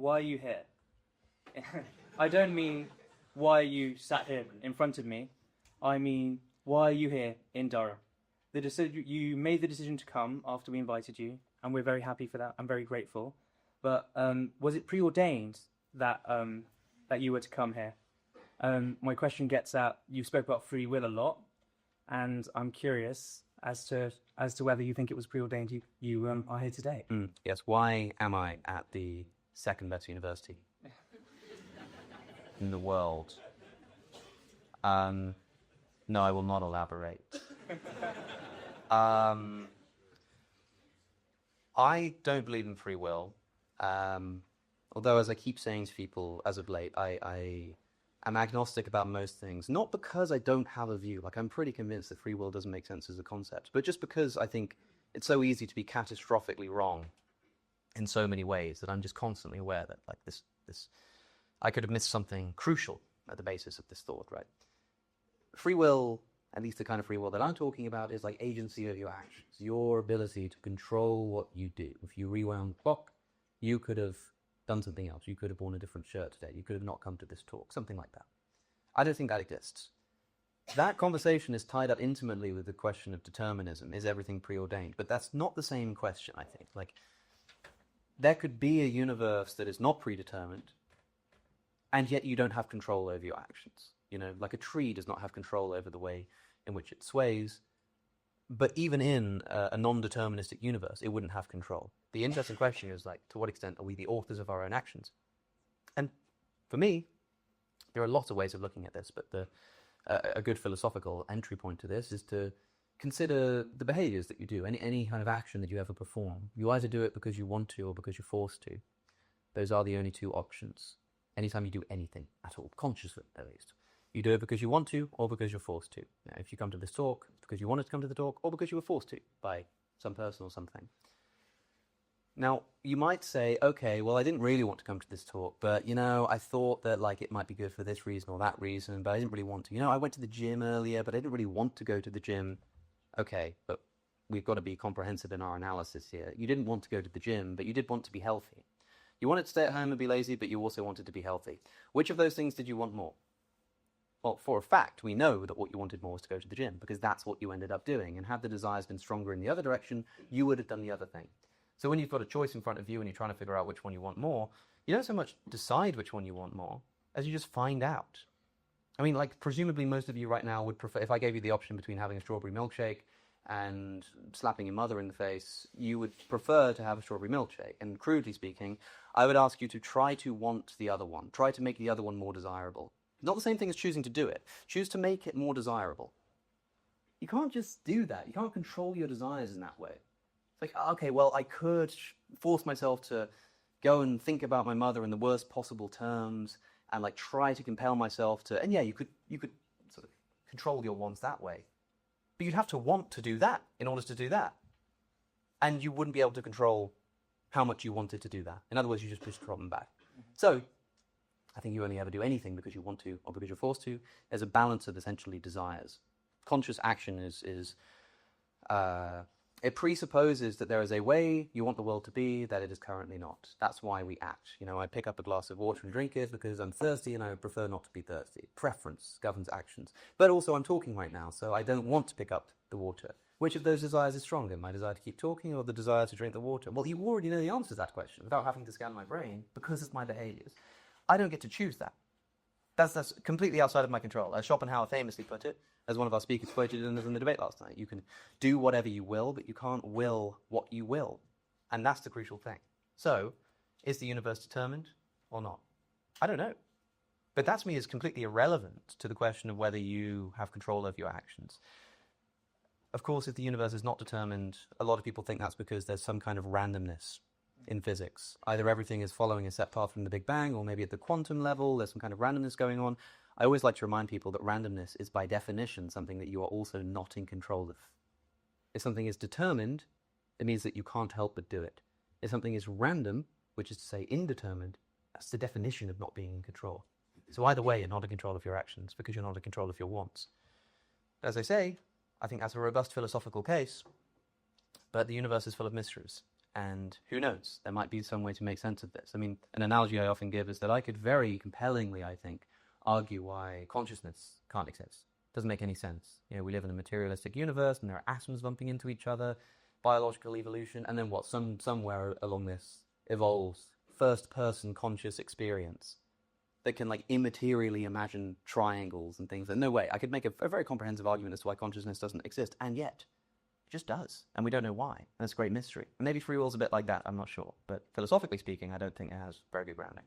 why are you here? I don't mean why you sat here in front of me. I mean, why are you here in Durham? You made the decision to come after we invited you, and we're very happy for that. I'm very grateful. But was it preordained that that you were to come here? My question gets at, you spoke about free will a lot, and I'm curious as to whether you think it was preordained you are here today. Yes, why am I at the second best university in the world? No, I will not elaborate. I don't believe in free will. Although, as I keep saying to people as of late, I am agnostic about most things. Not because I don't have a view. Like, I'm pretty convinced that free will doesn't make sense as a concept. But just because I think it's so easy to be catastrophically wrong in so many ways that I'm just constantly aware that, like, this I could have missed something crucial at the basis of this thought, right? Free will, at least the kind of free will that I'm talking about, is like agency of your actions, your ability to control what you do. If you rewound the clock, you could have done something else. You could have worn a different shirt today. You could have not come to this talk, something like that. I don't think that exists. That conversation is tied up intimately with the question of determinism. Is everything preordained? But that's not the same question, I think. Like, there could be a universe that is not predetermined, and yet you don't have control over your actions. You know, like a tree does not have control over the way in which it sways. But even in a non-deterministic universe, it wouldn't have control. The interesting question is, like, to what extent are we the authors of our own actions? And for me, there are lots of ways of looking at this, but a good philosophical entry point to this is to consider the behaviors that you do, any kind of action that you ever perform. You either do it because you want to or because you're forced to. Those are the only two options. Anytime you do anything at all, consciously at least. You do it because you want to or because you're forced to. Now, if you come to this talk, it's because you wanted to come to the talk or because you were forced to by some person or something. Now, you might say, okay, well, I didn't really want to come to this talk, but, you know, I thought that, like, it might be good for this reason or that reason, but I didn't really want to. You know, I went to the gym earlier, but I didn't really want to go to the gym. Okay, but we've got to be comprehensive in our analysis here. You didn't want to go to the gym, but you did want to be healthy. You wanted to stay at home and be lazy, but you also wanted to be healthy. Which of those things did you want more? Well, for a fact, we know that what you wanted more was to go to the gym, because that's what you ended up doing. And had the desires been stronger in the other direction, you would have done the other thing. So when you've got a choice in front of you and you're trying to figure out which one you want more, you don't so much decide which one you want more, as you just find out. I mean, like, presumably most of you right now would prefer, if I gave you the option between having a strawberry milkshake and slapping your mother in the face, you would prefer to have a strawberry milkshake. And crudely speaking, I would ask you to try to want the other one. Try to make the other one more desirable. Not the same thing as choosing to do it. Choose to make it more desirable. You can't just do that. You can't control your desires in that way. It's like, okay, well, I could force myself to go and think about my mother in the worst possible terms and, like, try to compel myself to, and yeah, you could sort of control your wants that way. But you'd have to want to do that in order to do that. And you wouldn't be able to control how much you wanted to do that. In other words, you just push the problem back. So I think you only ever do anything because you want to or because you're forced to. There's a balance of essentially desires. Conscious action it presupposes that there is a way you want the world to be that it is currently not. That's why we act. You know, I pick up a glass of water and drink it because I'm thirsty and I would prefer not to be thirsty. Preference governs actions. But also I'm talking right now, so I don't want to pick up the water. Which of those desires is stronger? My desire to keep talking or the desire to drink the water? Well, you already know the answer to that question without having to scan my brain because it's my behaviors. I don't get to choose that. That's completely outside of my control. As Schopenhauer famously put it, as one of our speakers quoted in the debate last night, you can do whatever you will, but you can't will what you will. And that's the crucial thing. So, is the universe determined or not? I don't know. But that to me is completely irrelevant to the question of whether you have control over your actions. Of course, if the universe is not determined, a lot of people think that's because there's some kind of randomness in physics. Either everything is following a set path from the Big Bang, or maybe at the quantum level, there's some kind of randomness going on. I always like to remind people that randomness is by definition something that you are also not in control of. If something is determined, it means that you can't help but do it. If something is random, which is to say indeterminate, that's the definition of not being in control. So either way, you're not in control of your actions because you're not in control of your wants. As I say, I think that's a robust philosophical case, but the universe is full of mysteries. And who knows? There might be some way to make sense of this. I mean, an analogy I often give is that I could very compellingly, I think, argue why consciousness can't exist. It doesn't make any sense. You know, we live in a materialistic universe, and there are atoms bumping into each other, biological evolution, and then what? Somewhere along this evolves first-person conscious experience that can like immaterially imagine triangles and things. And no way, I could make a very comprehensive argument as to why consciousness doesn't exist, and yet it just does, and we don't know why. And it's a great mystery. And maybe free will's a bit like that, I'm not sure. But philosophically speaking, I don't think it has very good grounding.